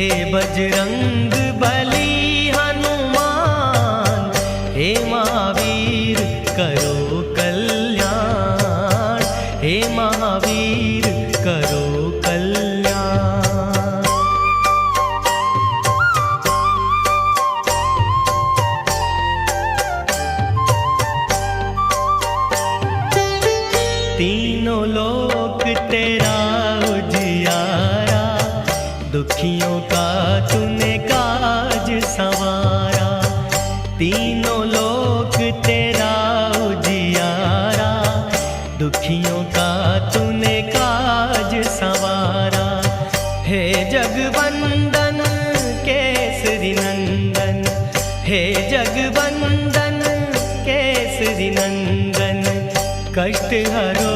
हे बजरंग बली हनुमान, हे महावीर करो कल्याण, हे महावीर करो कल्याण। तीनों लोक तेरा उजियारा, दुखियों का तूने काज संवारा। तीनों लोक तेरा उजियारा, दुखियों का तूने काज संवारा। हे जगवंदन केसरी नंदन, हे जगवंदन केसरी नंदन, कष्ट हरो